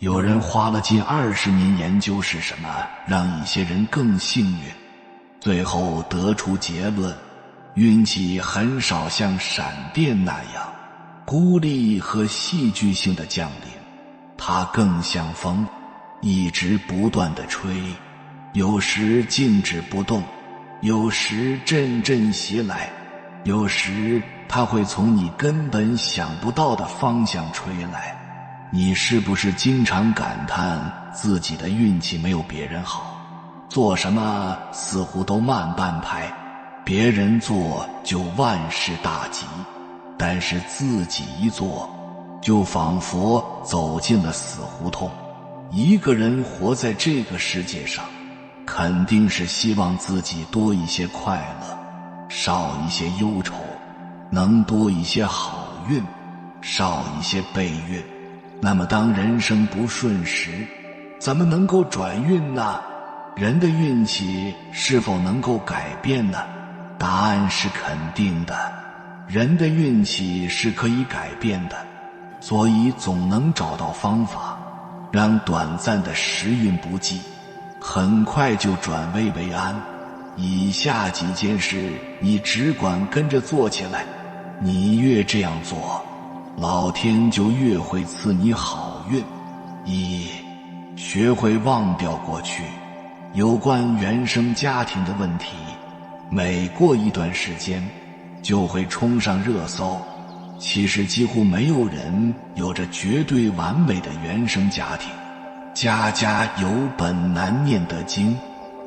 有人花了近20年研究是什么让一些人更幸运，最后得出结论：运气很少像闪电那样孤立和戏剧性的降临，它更像风，一直不断地吹，有时静止不动，有时阵阵袭来，有时它会从你根本想不到的方向吹来。你是不是经常感叹自己的运气没有别人好，做什么似乎都慢半拍，别人做就万事大吉，但是自己一做就仿佛走进了死胡同。一个人活在这个世界上，肯定是希望自己多一些快乐，少一些忧愁，能多一些好运，少一些悲运。那么当人生不顺时，怎么能够转运呢？人的运气是否能够改变呢？答案是肯定的，人的运气是可以改变的，所以总能找到方法，让短暂的时运不济很快就转危为安。以下几件事你只管跟着做起来，你越这样做，老天就越会赐你好运。一，学会忘掉过去。有关原生家庭的问题，每过一段时间就会冲上热搜。其实几乎没有人有着绝对完美的原生家庭，家家有本难念的经，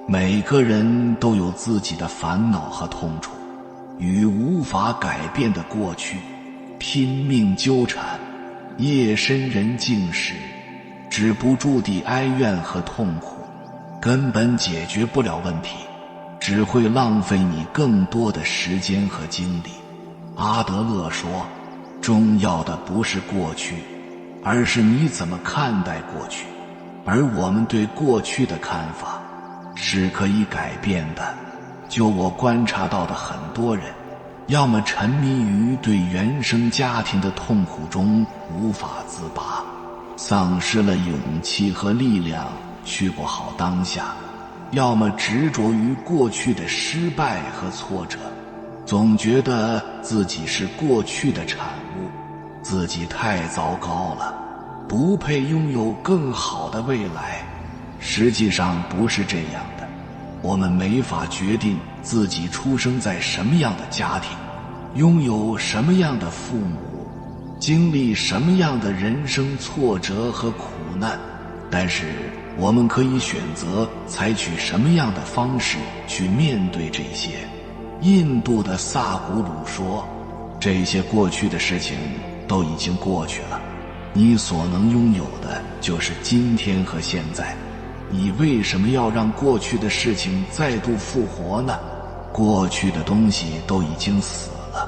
每个人都有自己的烦恼和痛楚，与无法改变的过去拼命纠缠，夜深人静时止不住地哀怨和痛苦，根本解决不了问题，只会浪费你更多的时间和精力。阿德勒说，重要的不是过去，而是你怎么看待过去，而我们对过去的看法是可以改变的。就我观察到的很多人，要么沉迷于对原生家庭的痛苦中无法自拔，丧失了勇气和力量去过好当下，要么执着于过去的失败和挫折，总觉得自己是过去的产物，自己太糟糕了，不配拥有更好的未来。实际上不是这样的，我们没法决定自己出生在什么样的家庭，拥有什么样的父母，经历什么样的人生挫折和苦难，但是我们可以选择采取什么样的方式去面对这些。印度的萨古鲁说，这些过去的事情都已经过去了，你所能拥有的就是今天和现在。你为什么要让过去的事情再度复活呢？过去的东西都已经死了，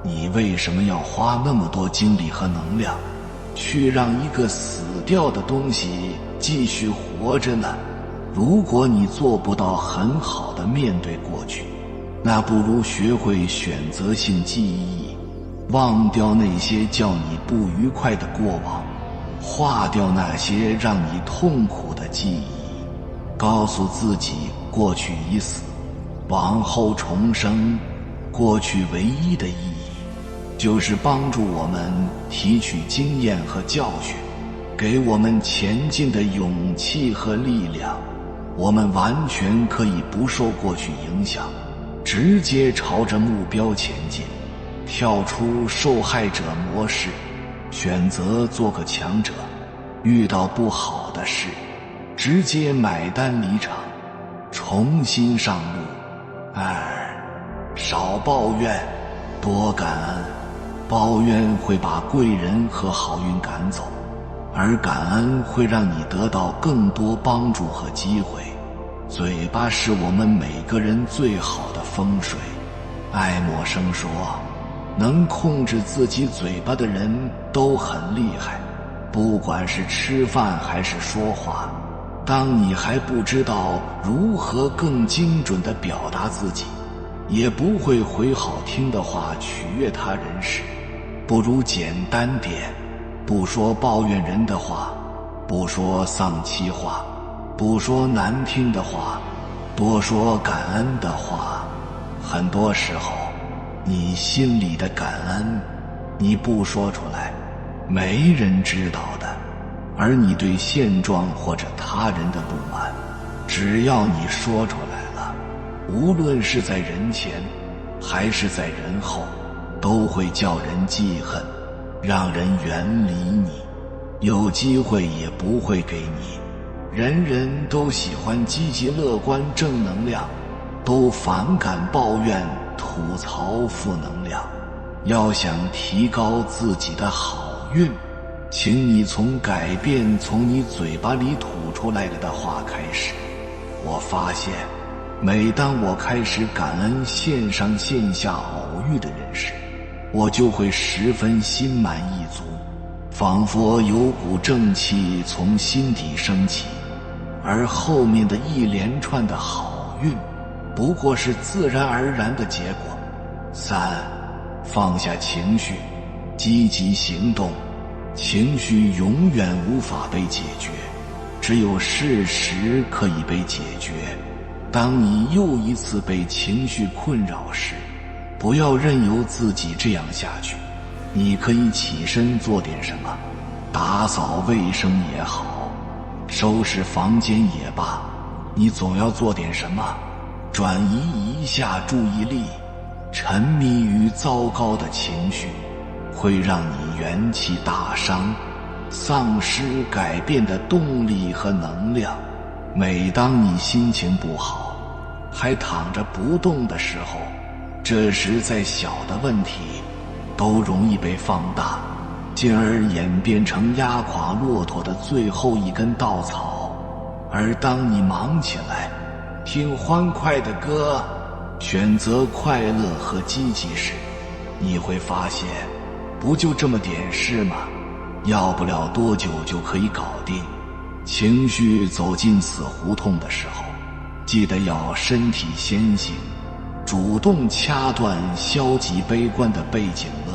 你为什么要花那么多精力和能量去让一个死掉的东西继续活着呢？如果你做不到很好的面对过去，那不如学会选择性记忆，忘掉那些叫你不愉快的过往，化掉那些让你痛苦的记忆，告诉自己过去已死，往后重生。过去唯一的意义就是帮助我们提取经验和教训，给我们前进的勇气和力量。我们完全可以不受过去影响，直接朝着目标前进，跳出受害者模式，选择做个强者。遇到不好的事，直接买单离场，重新上路。二，少抱怨，多感恩。抱怨会把贵人和好运赶走，而感恩会让你得到更多帮助和机会。嘴巴是我们每个人最好的风水。爱默生说，能控制自己嘴巴的人都很厉害，不管是吃饭还是说话。当你还不知道如何更精准地表达自己，也不会回好听的话取悦他人时，不如简单点，不说抱怨人的话，不说丧气话，不说难听的话，多说感恩的话。很多时候，你心里的感恩，你不说出来，没人知道的。而你对现状或者他人的不满，只要你说出来了，无论是在人前还是在人后，都会叫人记恨，让人远离你，有机会也不会给你。人人都喜欢积极乐观正能量，都反感抱怨吐槽负能量。要想提高自己的好运，请你从改变从你嘴巴里吐出来的话开始。我发现，每当我开始感恩线上线下偶遇的人时，我就会十分心满意足，仿佛有股正气从心底升起，而后面的一连串的好运不过是自然而然的结果。3. 放下情绪，积极行动。情绪永远无法被解决，只有事实可以被解决。当你又一次被情绪困扰时，不要任由自己这样下去。你可以起身做点什么，打扫卫生也好，收拾房间也罢，你总要做点什么，转移一下注意力。沉迷于糟糕的情绪，会让你元气大伤，丧失改变的动力和能量。每当你心情不好，还躺着不动的时候，这时再小的问题都容易被放大，进而演变成压垮骆驼的最后一根稻草。而当你忙起来，听欢快的歌，选择快乐和积极时，你会发现，不就这么点事吗？要不了多久就可以搞定。情绪走进死胡同的时候，记得要身体先行，主动掐断消极悲观的背景乐，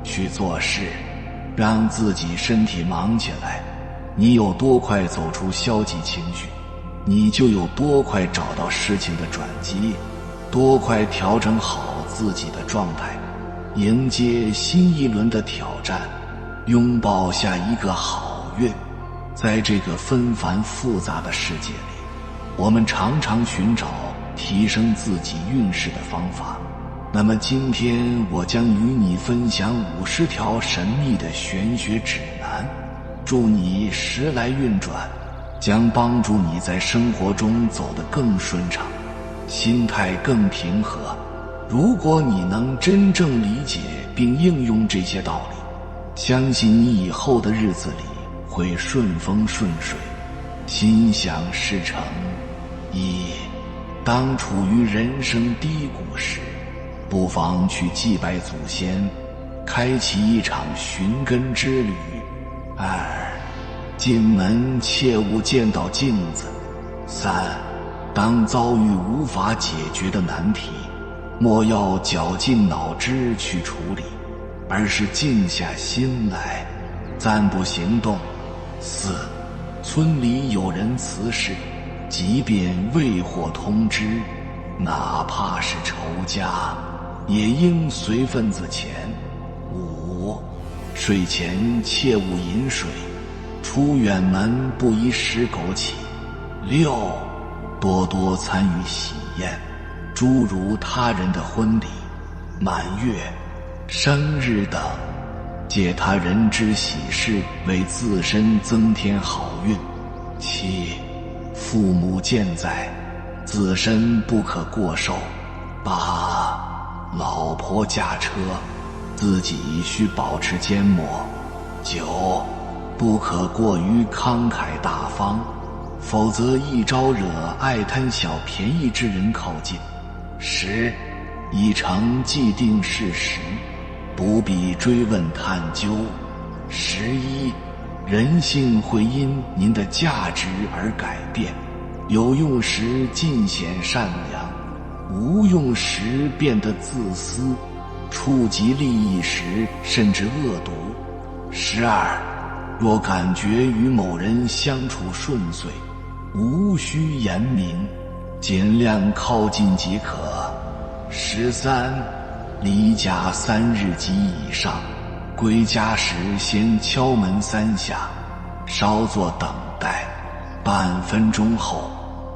去做事，让自己身体忙起来。你有多快走出消极情绪，你就有多快找到事情的转机，多快调整好自己的状态，迎接新一轮的挑战，拥抱下一个好运。在这个纷繁复杂的世界里，我们常常寻找提升自己运势的方法。那么今天我将与你分享50条神秘的玄学指南，祝你时来运转，将帮助你在生活中走得更顺畅，心态更平和。如果你能真正理解并应用这些道理，相信你以后的日子里会顺风顺水，心想事成。1. 当处于人生低谷时，不妨去祭拜祖先，开启一场寻根之旅。2. 进门切勿见到镜子。3. 当遭遇无法解决的难题，莫要绞尽脑汁去处理，而是静下心来，暂不行动。4. 村里有人辞世，即便未获通知，哪怕是仇家，也应随份子钱。5. 睡前切勿饮水，出远门不宜食枸杞。6. 多多参与喜宴，诸如他人的婚礼、满月、生日等，借他人之喜事，为自身增添好运。7. 父母健在，自身不可过寿。8. 老婆驾车，自己需保持缄默。9. 不可过于慷慨大方，否则易招惹爱贪小便宜之人靠近。10. 已成既定事实，不必追问探究。11. 人性会因您的价值而改变，有用时尽显善良，无用时变得自私，触及利益时甚至恶毒。12. 若感觉与某人相处顺遂，无需言明，尽量靠近即可。13离家3日及以上，归家时先敲门3下，稍作等待，半分钟后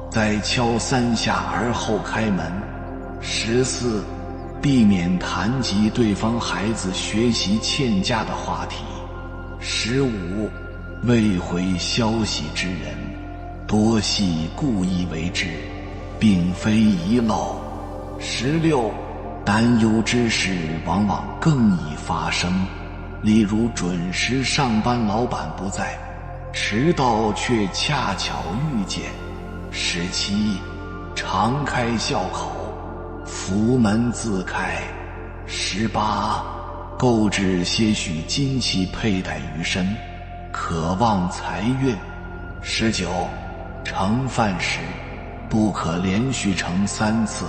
再敲3下而后开门。14避免谈及对方孩子学习欠佳的话题。15未回消息之人，多系故意为之，并非遗漏。16担忧之事往往更易发生，例如准时上班老板不在，迟到却恰巧遇见。17常开笑口，福门自开。18购置些许金器佩戴于身，渴望财运。19盛饭时不可连续盛3次。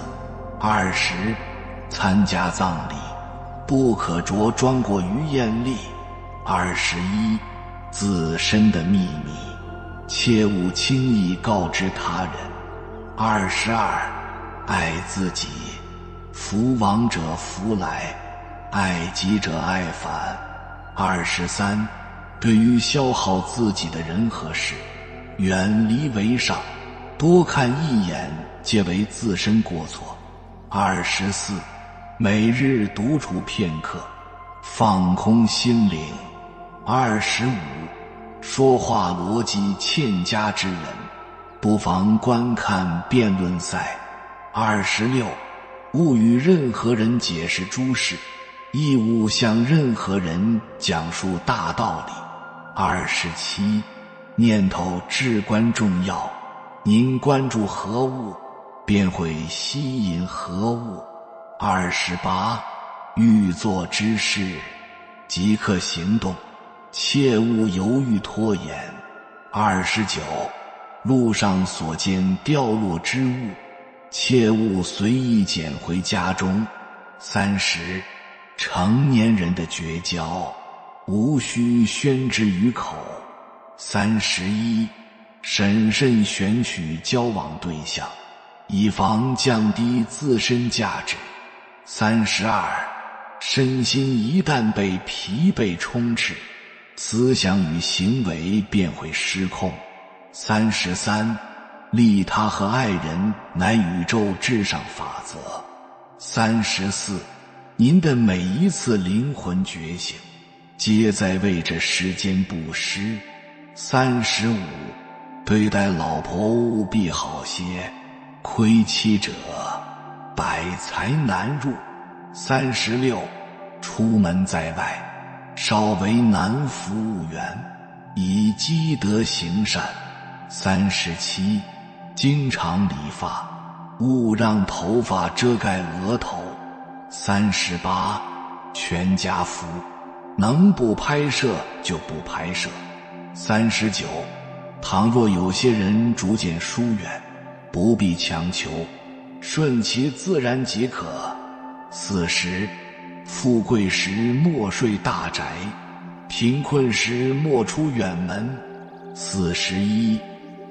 20参加葬礼不可着装过于艳丽。21自身的秘密切勿轻易告知他人。22爱自己，福往者福来，爱己者爱返。23对于消耗自己的人和事，远离为上，多看一眼皆为自身过错。24每日独处片刻，放空心灵。25说话逻辑欠佳之人，不妨观看辩论赛。26勿与任何人解释诸事，亦勿向任何人讲述大道理。27念头至关重要，您关注何物，便会吸引何物。28欲做之事，即刻行动，切勿犹豫拖延。29路上所见掉落之物，切勿随意捡回家中。30成年人的绝交，无需宣之于口。31审慎选取交往对象，以防降低自身价值。32身心一旦被疲惫充斥，思想与行为便会失控。33利他和爱人乃宇宙至上法则。34您的每一次灵魂觉醒，皆在为这世间布施。35对待老婆务必好些，亏妻者百财难入。36出门在外，稍为难服务员，以积德行善。37经常理发，勿让头发遮盖额头。38全家福，能不拍摄就不拍摄。39倘若有些人逐渐疏远，不必强求，顺其自然即可。40富贵时莫睡大宅，贫困时莫出远门。41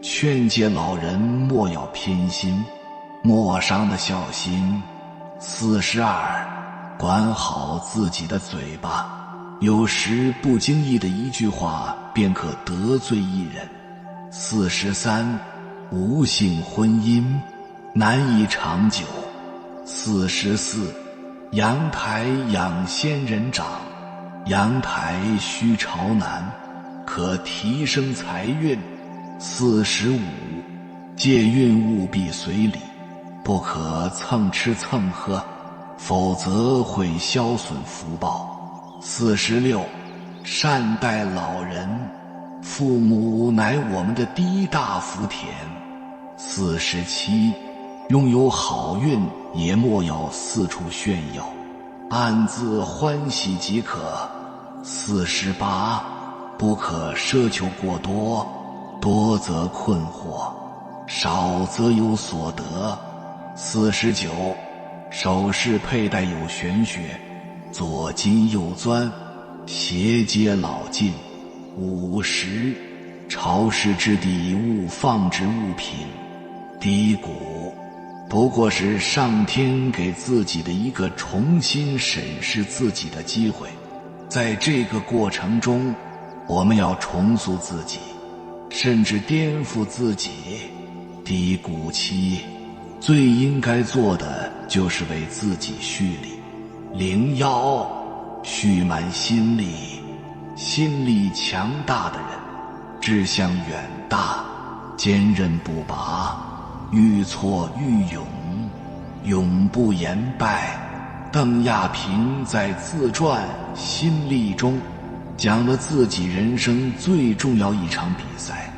劝诫老人莫要偏心，莫伤了孝心。42管好自己的嘴巴，有时不经意的一句话便可得罪一人。43无性婚姻难以长久。44阳台养仙人掌，阳台须朝南，可提升财运。45借运务必随礼，不可蹭吃蹭喝，否则会消损福报。46善待老人，父母乃我们的第一大福田。47拥有好运也莫要四处炫耀，暗自欢喜即可。48不可奢求过多，多则困惑，少则有所得。49首饰佩戴有玄学，左金右钻，斜接老近， 50潮湿之地勿放置物品。低谷不过是上天给自己的一个重新审视自己的机会，在这个过程中，我们要重塑自己，甚至颠覆自己。低谷期最应该做的就是为自己蓄力。01蓄满心力。心力强大的人，志向远大，坚韧不拔，愈挫愈勇，永不言败。邓亚萍在自传《心力》中讲了自己人生最重要一场比赛。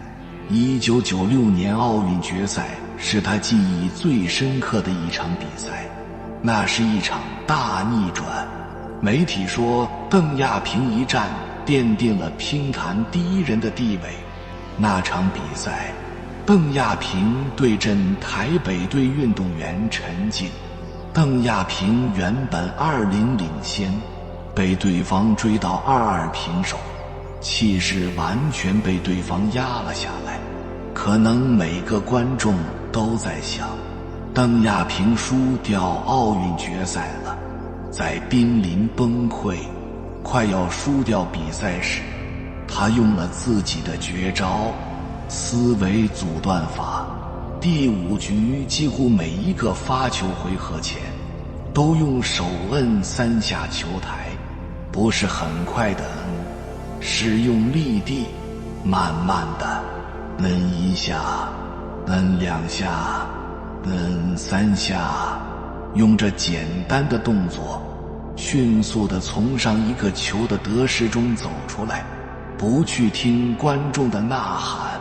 1996年奥运决赛是他记忆最深刻的一场比赛，那是一场大逆转。媒体说邓亚萍一战奠定了乒坛第一人的地位。那场比赛，邓亚萍对阵台北队运动员陈静。邓亚萍原本2-0领先，被对方追到2-2平手，气势完全被对方压了下来。可能每个观众都在想，邓亚萍输掉奥运决赛了。在濒临崩溃，快要输掉比赛时，他用了自己的绝招——思维阻断法。第5局几乎每一个发球回合前，都用手摁3下球台，不是很快的摁，是用力地，慢慢的摁1下，摁2下，摁3下，用这简单的动作，迅速地从上一个球的得失中走出来，不去听观众的呐喊，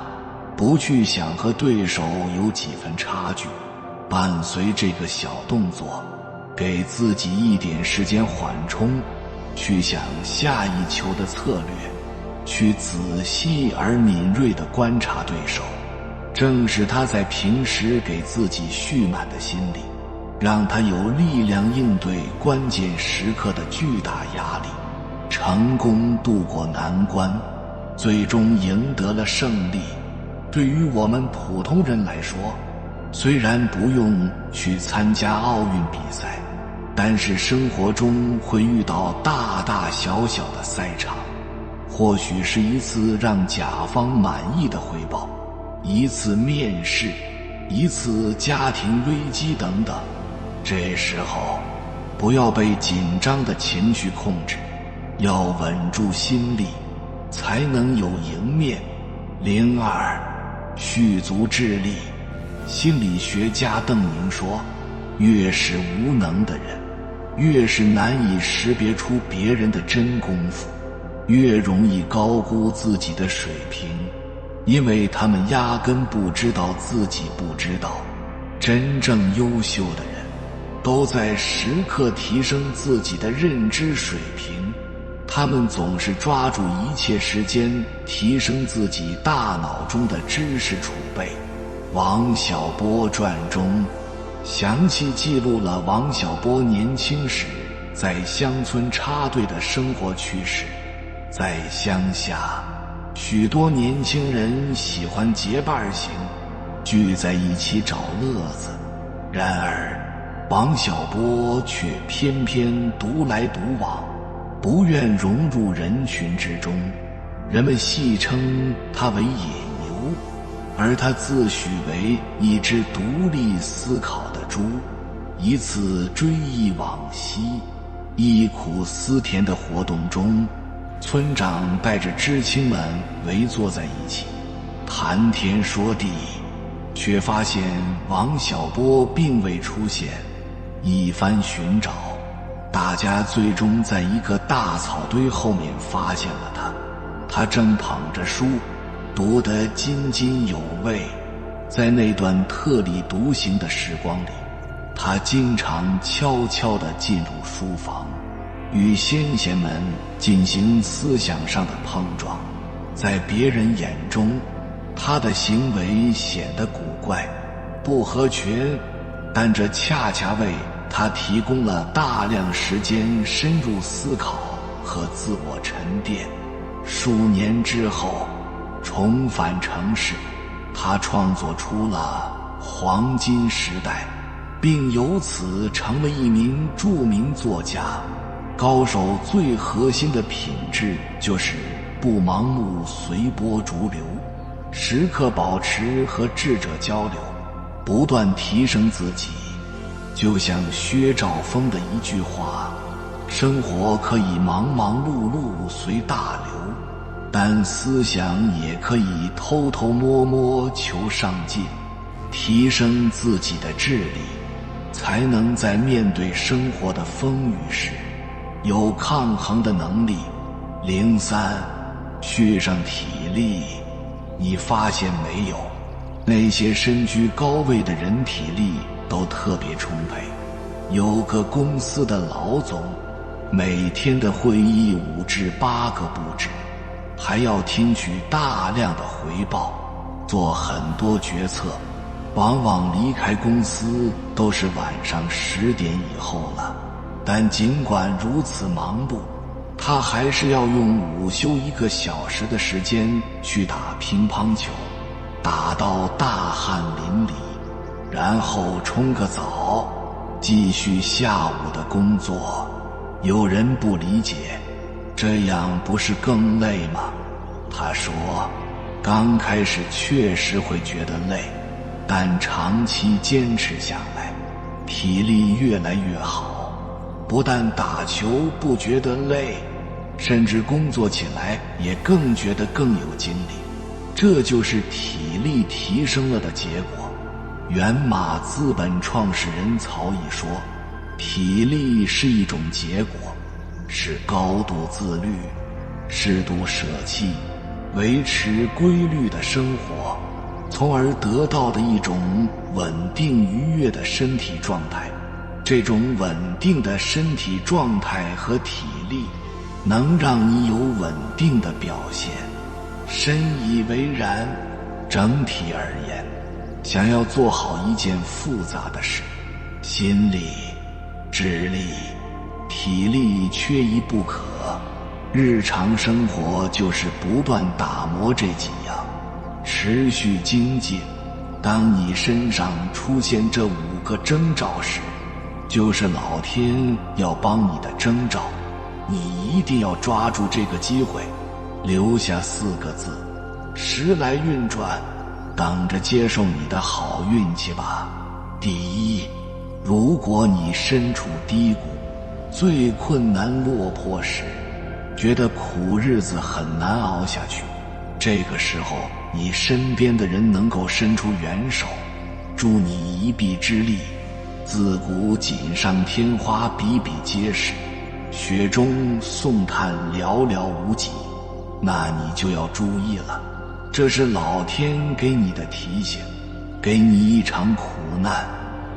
不去想和对手有几分差距，伴随这个小动作，给自己一点时间缓冲，去想下一球的策略，去仔细而敏锐地观察对手。正是他在平时给自己蓄满的心力，让他有力量应对关键时刻的巨大压力，成功度过难关，最终赢得了胜利。对于我们普通人来说，虽然不用去参加奥运比赛，但是生活中会遇到大大小小的赛场，或许是一次让甲方满意的汇报，一次面试，一次家庭危机等等。这时候不要被紧张的情绪控制，要稳住心力，才能有赢面。02蓄足智力。心理学家邓宁说，越是无能的人，越是难以识别出别人的真功夫，越容易高估自己的水平，因为他们压根不知道自己不知道。真正优秀的人都在时刻提升自己的认知水平，他们总是抓住一切时间提升自己大脑中的知识储备。王小波传中详细记录了王小波年轻时在乡村插队的生活趣事。在乡下，许多年轻人喜欢结伴行，聚在一起找乐子。然而王小波却偏偏独来独往，不愿融入人群之中。人们戏称他为野牛，而他自诩为一只独立思考的猪。一次追忆往昔，忆苦思甜的活动中，村长带着知青们围坐在一起，谈天说地，却发现王小波并未出现。一番寻找，大家最终在一个大草堆后面发现了他。他正捧着书，读得津津有味。在那段特立独行的时光里，他经常悄悄地进入书房，与先贤们进行思想上的碰撞。在别人眼中，他的行为显得古怪、不合群，但这恰恰为他提供了大量时间深入思考和自我沉淀。数年之后重返城市，他创作出了《黄金时代》，并由此成为一名著名作家。高手最核心的品质就是不盲目随波逐流，时刻保持和智者交流，不断提升自己。就像薛兆丰的一句话，生活可以忙忙碌碌随大流，但思想也可以偷偷摸摸求上进，提升自己的智力，才能在面对生活的风雨时有抗衡的能力。03，续上体力。你发现没有，那些身居高位的人体力都特别充沛。有个公司的老总，每天的会议5至8个不止，还要听取大量的回报，做很多决策，往往离开公司都是晚上10点以后了。但尽管如此忙碌，他还是要用午休1个小时的时间去打乒乓球，打到大汗淋漓，然后冲个澡，继续下午的工作。有人不理解，这样不是更累吗？他说，刚开始确实会觉得累，但长期坚持下来，体力越来越好，不但打球不觉得累，甚至工作起来也更觉得更有精力。这就是体力提升了的结果。源码资本创始人曹毅说，体力是一种结果，是高度自律、适度舍弃、维持规律的生活，从而得到的一种稳定愉悦的身体状态。这种稳定的身体状态和体力能让你有稳定的表现，深以为然。整体而言，想要做好一件复杂的事，心力、智力、体力缺一不可。日常生活就是不断打磨这几样，持续精进。当你身上出现这5个征兆时，就是老天要帮你的征兆，你一定要抓住这个机会，留下4个字：时来运转，等着接受你的好运气吧。第一，如果你身处低谷，最困难落魄时，觉得苦日子很难熬下去，这个时候你身边的人能够伸出援手，助你一臂之力。自古锦上添花比比皆是，雪中送炭寥寥无几，那你就要注意了，这是老天给你的提醒，给你一场苦难，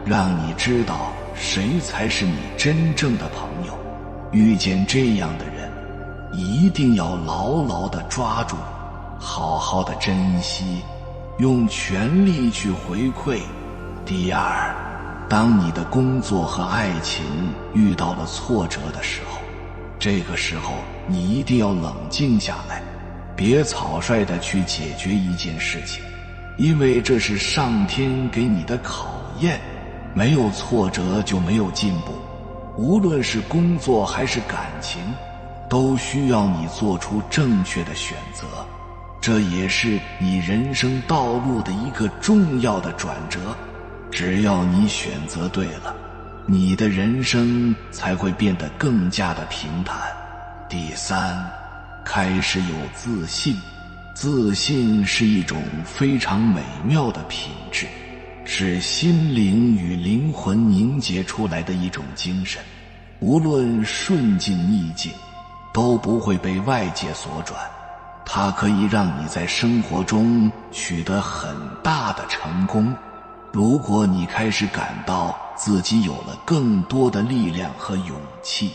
让你知道谁才是你真正的朋友。遇见这样的人，一定要牢牢地抓住，好好的珍惜，用全力去回馈。第二，当你的工作和爱情遇到了挫折的时候，这个时候你一定要冷静下来，别草率地去解决一件事情，因为这是上天给你的考验。没有挫折就没有进步，无论是工作还是感情，都需要你做出正确的选择，这也是你人生道路的一个重要的转折。只要你选择对了，你的人生才会变得更加的平坦。第三，开始有自信。自信是一种非常美妙的品质，是心灵与灵魂凝结出来的一种精神，无论顺境逆境，都不会被外界所转。它可以让你在生活中取得很大的成功。如果你开始感到自己有了更多的力量和勇气，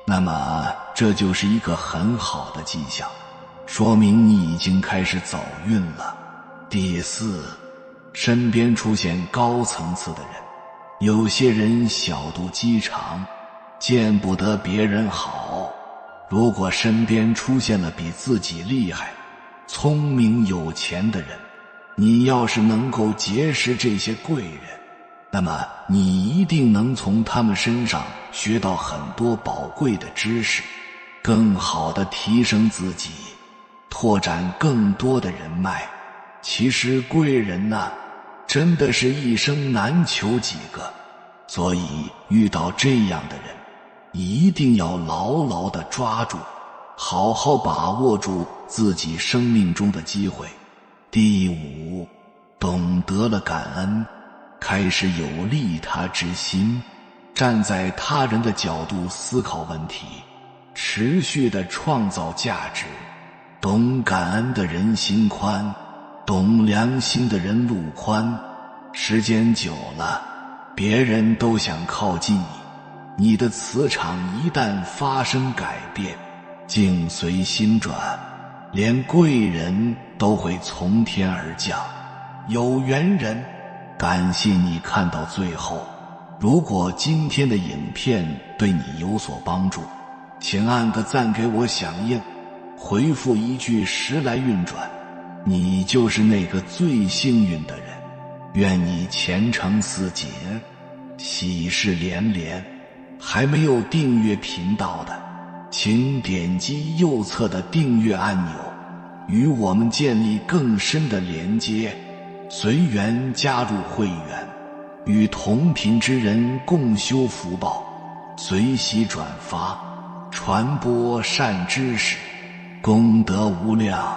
那么这就是一个很好的迹象，说明你已经开始走运了。第四，身边出现高层次的人。有些人小肚鸡肠，见不得别人好，如果身边出现了比自己厉害、聪明有钱的人，你要是能够结识这些贵人，那么你一定能从他们身上学到很多宝贵的知识，更好地提升自己，拓展更多的人脉。其实贵人呐，真的是一生难求几个，所以遇到这样的人，一定要牢牢地抓住，好好把握住自己生命中的机会。第五，懂得了感恩，开始有利他之心，站在他人的角度思考问题，持续地创造价值。懂感恩的人心宽，懂良心的人路宽。时间久了，别人都想靠近你，你的磁场一旦发生改变，境随心转，连贵人都会从天而降。有缘人，感谢你看到最后。如果今天的影片对你有所帮助，请按个赞给我响应，回复一句时来运转，你就是那个最幸运的人。愿你前程似锦，喜事连连。还没有订阅频道的，请点击右侧的订阅按钮，与我们建立更深的连接。随缘加入会员，与同频之人共修福报，随喜转发，传播善知识，功德无量。